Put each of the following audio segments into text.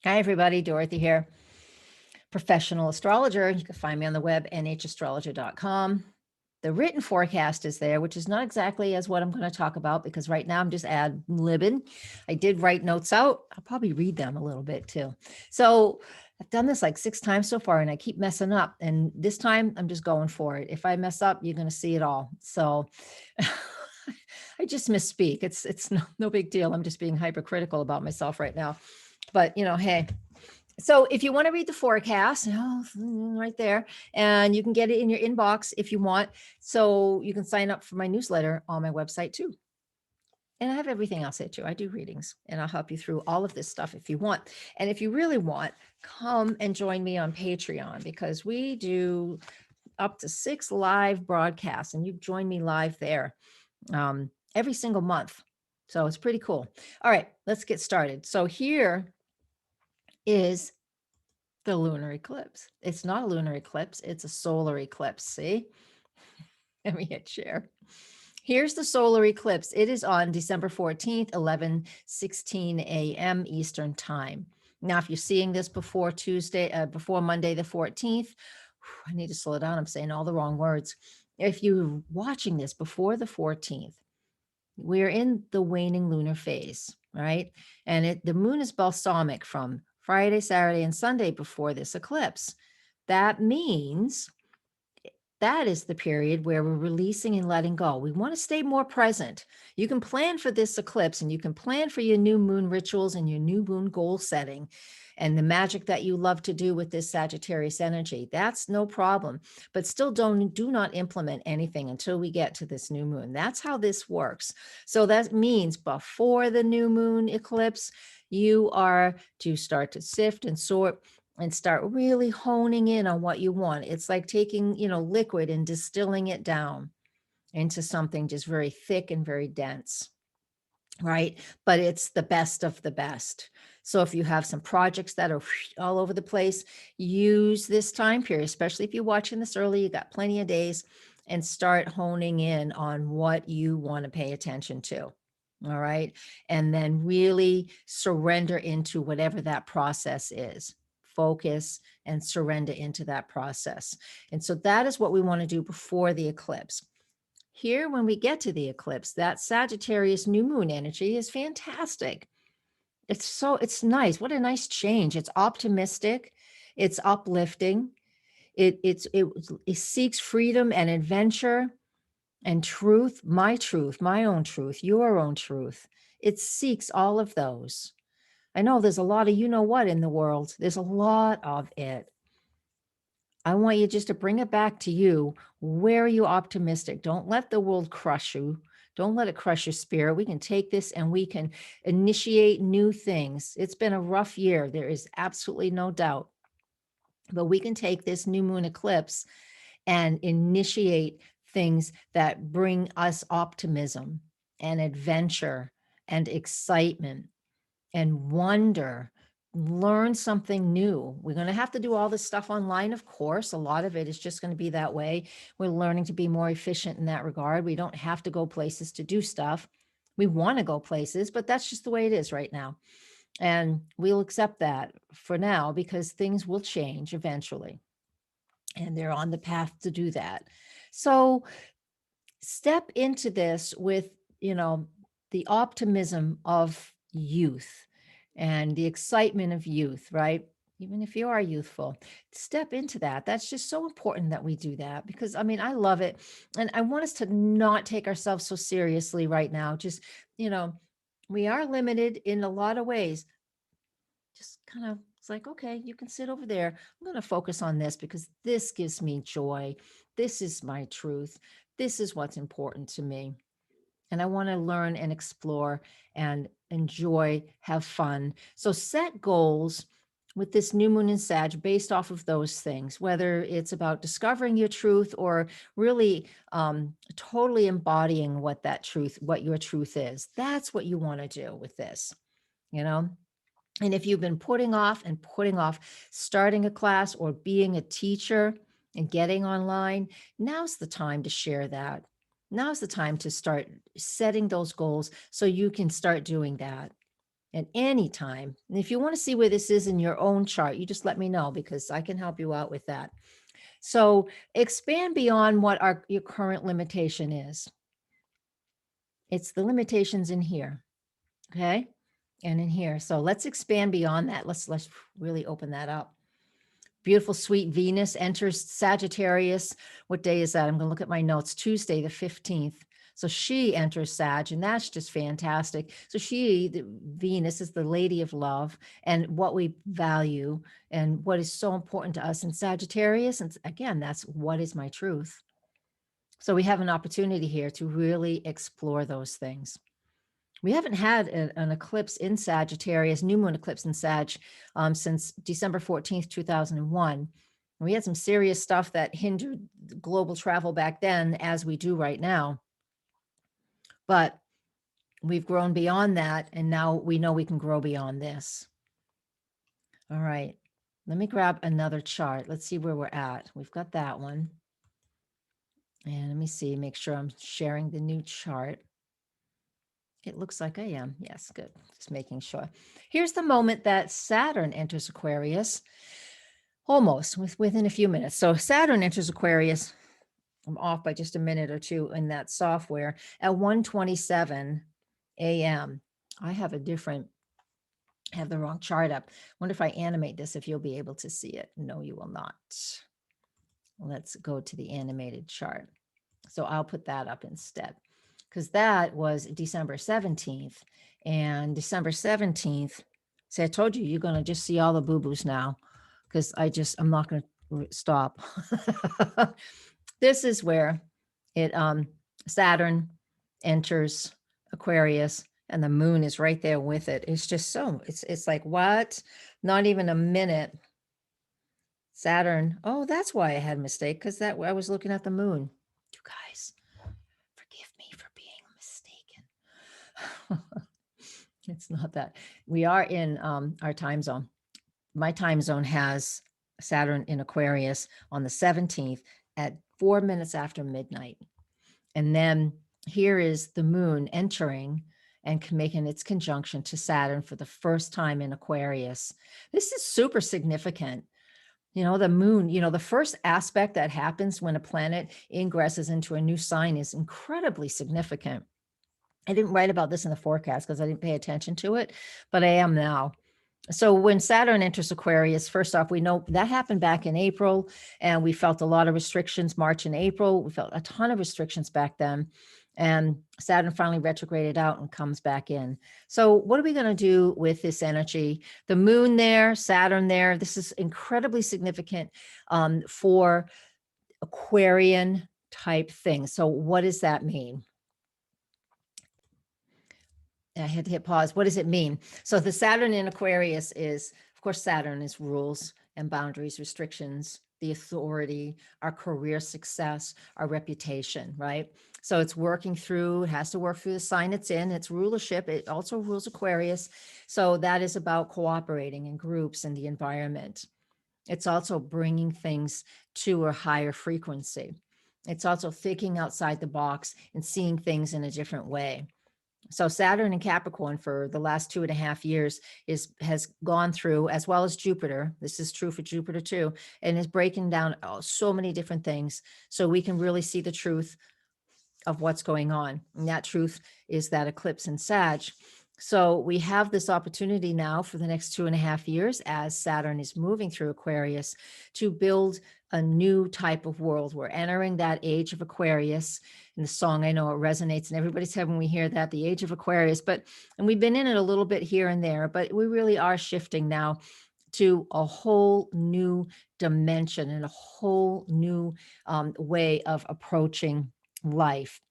Hi, everybody. Dorothy here, professional astrologer. You can find me on the web, nhastrologer.com. The written forecast is there, which is not exactly as what I'm going to talk about because right now I'm just ad libbing. I did write notes out. I'll probably read them a little bit too. So I've done this like 6 times so far and I keep messing up. And this time I'm just going for it. If I mess up, you're going to see it all. So I just misspeak. It's no big deal. I'm just being hypercritical about myself right now. But hey, so if you want to read the forecast, right there, and you can get it in your inbox if you want. So you can sign up for my newsletter on my website too. And I have everything else there too. I do readings and I'll help you through all of this stuff if you want. And if you really want, come and join me on Patreon because we do up to 6 live broadcasts and you join me live there every single month. So it's pretty cool. All right, let's get started. So here is the lunar eclipse. It's not a lunar eclipse, it's a solar eclipse. See? Let me hit share. Here's the solar eclipse. It is on December 14th, 11:16 a.m. Eastern time. Now, if you're seeing this before before Monday the 14th, I need to slow down. I'm saying all the wrong words. If you're watching this before the 14th, we're in the waning lunar phase, right? And the moon is balsamic from Friday, Saturday, and Sunday before this eclipse. That means that is the period where we're releasing and letting go. We want to stay more present. You can plan for this eclipse and you can plan for your new moon rituals and your new moon goal setting and the magic that you love to do with this Sagittarius energy. That's no problem. But still do not implement anything until we get to this new moon. That's how this works. So that means before the new moon eclipse, you are to start to sift and sort and start really honing in on what you want. It's like taking, liquid and distilling it down into something just very thick and very dense, right? But it's the best of the best. So if you have some projects that are all over the place, use this time period, especially if you're watching this early, you got plenty of days, and start honing in on what you want to pay attention to. All right. And then really surrender into whatever that process is. Focus and surrender into that process. And so that is what we want to do before the eclipse. Here, when we get to the eclipse, that Sagittarius new moon energy is fantastic. It's nice. What a nice change. It's optimistic. It's uplifting. It seeks freedom and adventure and truth, my own truth, your own truth. It seeks all of those. I know there's a lot of what in the world. There's a lot of it. I want you just to bring it back to you. Where are you optimistic? Don't let the world crush you. Don't let it crush your spirit. We can take this and we can initiate new things. It's been a rough year. There is absolutely no doubt. But we can take this new moon eclipse and initiate things that bring us optimism and adventure and excitement and wonder, learn something new. We're going to have to do all this stuff online, of course. A lot of it is just going to be that way. We're learning to be more efficient in that regard. We don't have to go places to do stuff. We want to go places, but that's just the way it is right now. And we'll accept that for now because things will change eventually. And they're on the path to do that. So step into this with, the optimism of youth and the excitement of youth, right? Even if you are youthful, step into that. That's just so important that we do that because I love it. And I want us to not take ourselves so seriously right now. Just, we are limited in a lot of ways. Just kind of, it's like, okay, you can sit over there. I'm going to focus on this because this gives me joy. This is my truth. This is what's important to me. And I want to learn and explore and enjoy, have fun. So set goals with this new moon in Sag based off of those things, whether it's about discovering your truth or really totally embodying what your truth is. That's what you want to do with this, And if you've been putting off starting a class or being a teacher and getting online, now's the time to share that. Now's the time to start setting those goals so you can start doing that. at any time. And if you want to see where this is in your own chart, you just let me know, because I can help you out with that. So expand beyond what your current limitation is. It's the limitations in here. Okay. And in here. So let's expand beyond that. Let's really open that up. Beautiful, sweet Venus enters Sagittarius. What day is that? I'm going to look at my notes. Tuesday, the 15th. So she enters Sag, and that's just fantastic. So Venus is the lady of love and what we value and what is so important to us in Sagittarius. And again, that's what is my truth. So we have an opportunity here to really explore those things. We haven't had an eclipse in Sagittarius, new moon eclipse in Sag, since December 14th, 2001. And we had some serious stuff that hindered global travel back then, as we do right now. But we've grown beyond that, and now we know we can grow beyond this. All right, let me grab another chart. Let's see where we're at. We've got that one. And let me see, make sure I'm sharing the new chart. It looks like I am. Yes, good. Just making sure. Here's the moment that Saturn enters Aquarius, almost within a few minutes. So Saturn enters Aquarius. I'm off by just a minute or two in that software at 1:27 a.m. I have the wrong chart up. Wonder if I animate this, if you'll be able to see it. No, you will not. Let's go to the animated chart. So I'll put that up instead, because that was December 17th. And December 17th, see, I told you, you're going to just see all the boo-boos now, because I'm not going to stop. This is where Saturn enters Aquarius, and the moon is right there with it. It's just it's like, what? Not even a minute. Saturn. Oh, that's why I had a mistake, because I was looking at the moon. You guys, forgive me for being mistaken. It's not that. We are in our time zone. My time zone has Saturn in Aquarius on the 17th at 4 minutes after midnight. And then here is the moon entering and making its conjunction to Saturn for the first time in Aquarius. This is super significant. The moon, the first aspect that happens when a planet ingresses into a new sign is incredibly significant. I didn't write about this in the forecast because I didn't pay attention to it, but I am now. So when Saturn enters Aquarius, first off, we know that happened back in April, and we felt a lot of restrictions, March and April. We felt a ton of restrictions back then. And Saturn finally retrograded out and comes back in. So what are we going to do with this energy? The moon there, Saturn there, this is incredibly significant for Aquarian type things. So what does that mean? I had to hit pause. What does it mean? So the Saturn in Aquarius is, of course, Saturn is rules and boundaries, restrictions, the authority, our career success, our reputation, right? So it's working through, it has to work through the sign it's in, its rulership. It also rules Aquarius. So that is about cooperating in groups and the environment. It's also bringing things to a higher frequency. It's also thinking outside the box and seeing things in a different way. So Saturn and Capricorn for the last 2.5 years has gone through, as well as Jupiter. This is true for Jupiter too, and is breaking down so many different things so we can really see the truth of what's going on. And that truth is that eclipse in Sag. So we have this opportunity now for the next 2.5 years, as Saturn is moving through Aquarius, to build a new type of world. We're entering that age of Aquarius. In the song, I know it resonates in everybody's head when we hear that, the age of Aquarius. And we've been in it a little bit here and there, but we really are shifting now to a whole new dimension and a whole new way of approaching life.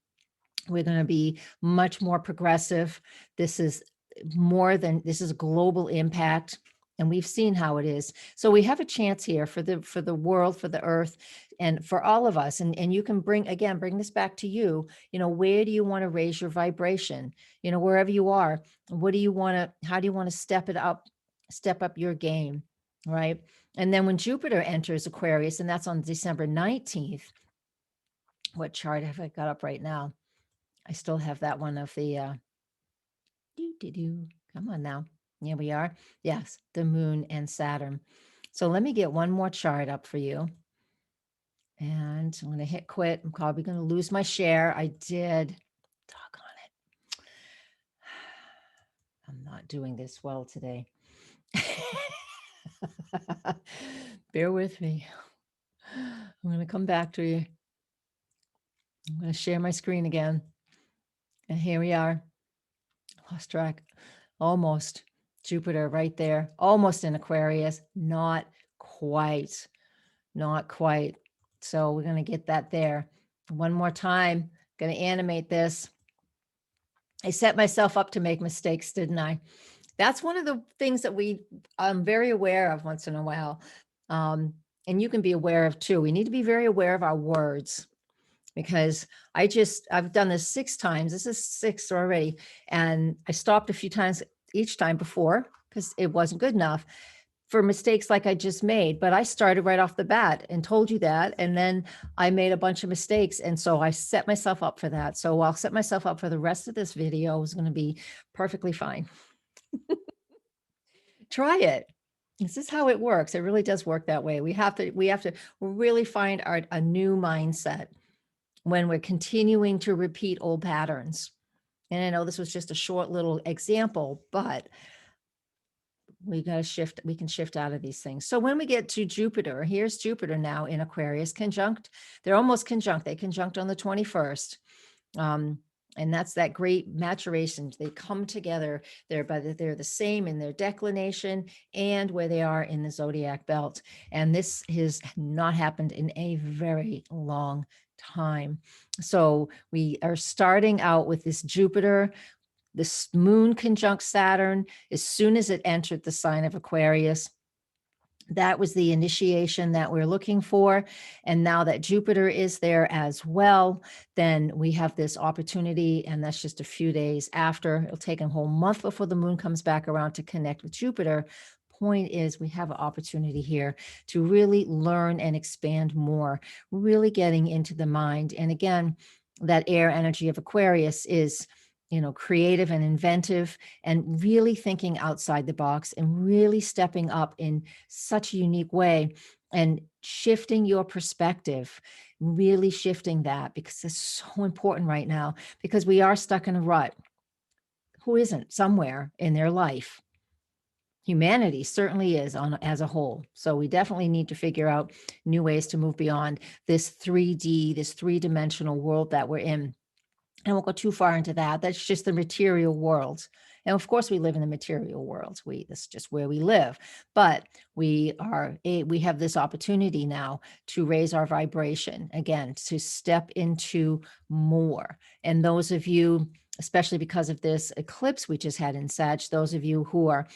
We're going to be much more progressive. This is a global impact, and we've seen how it is. So we have a chance here for the world, for the earth, and for all of us. And you can bring this back to you. Where do you want to raise your vibration? Wherever you are, how do you want to step up your game, right? And then when Jupiter enters Aquarius, and that's on December 19th, what chart have I got up right now? I still have that one of the Come on now. Here we are. Yes, the moon and Saturn. So let me get one more chart up for you. And I'm going to hit quit. I'm probably going to lose my share. I did. Talk on it. I'm not doing this well today. Bear with me. I'm going to come back to you. I'm going to share my screen again. And here we are. Lost track. Almost. Jupiter right there. Almost in Aquarius. Not quite. Not quite. So we're going to get that there. One more time. Going to animate this. I set myself up to make mistakes, didn't I? That's one of the things that I'm very aware of once in a while. And you can be aware of too. We need to be very aware of our words, because I've done this 6 times. This is 6 already. And I stopped a few times each time before because it wasn't good enough for mistakes like I just made. But I started right off the bat and told you that. And then I made a bunch of mistakes. And so I set myself up for that. So I'll set myself up for the rest of this video. It's going to be perfectly fine. Try it. This is how it works. It really does work that way. We have to really find a new mindset when we're continuing to repeat old patterns. And I know this was just a short little example, but we got to shift. We can shift out of these things. So when we get to Jupiter, here's Jupiter now in Aquarius conjunct. They're almost conjunct. They conjunct on the 21st. And that's that great maturation. They come together. They're the same in their declination and where they are in the zodiac belt. And this has not happened in a very long time. So we are starting out with this Jupiter. This moon conjunct Saturn, as soon as it entered the sign of Aquarius. That was the initiation that we're looking for. And now that Jupiter is there as well, then we have this opportunity, and that's just a few days after. It'll take a whole month before the moon comes back around to connect with Jupiter. Point is, we have an opportunity here to really learn and expand more, really getting into the mind. And again, that air energy of Aquarius is, creative and inventive, and really thinking outside the box and really stepping up in such a unique way and shifting your perspective, really shifting that, because it's so important right now, because we are stuck in a rut. Who isn't somewhere in their life? Humanity certainly is as a whole. So we definitely need to figure out new ways to move beyond this 3D, this 3-dimensional world that we're in. I won't go too far into that. That's just the material world. And of course, we live in the material world. That's just where we live. But we have this opportunity now to raise our vibration again, to step into more. And those of you, especially because of this eclipse we just had in Sag, those of you who are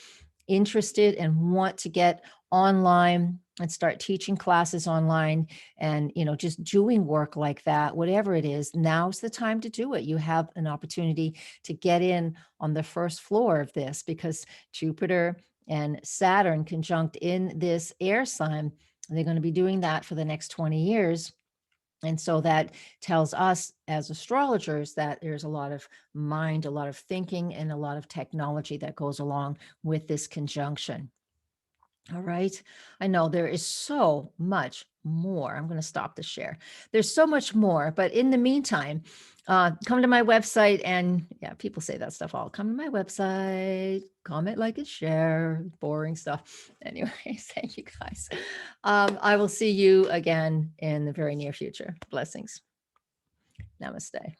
interested and want to get online and start teaching classes online and, just doing work like that, whatever it is, now's the time to do it. You have an opportunity to get in on the first floor of this, because Jupiter and Saturn conjunct in this air sign. They're going to be doing that for the next 20 years. And so that tells us as astrologers that there's a lot of mind, a lot of thinking, and a lot of technology that goes along with this conjunction. All right. I know there is so much more. I'm going to stop the share. There's so much more. But in the meantime, come to my website. And yeah, people say that stuff all. Come to my website, comment, like, and share. Boring stuff. Anyways, thank you guys. I will see you again in the very near future. Blessings. Namaste.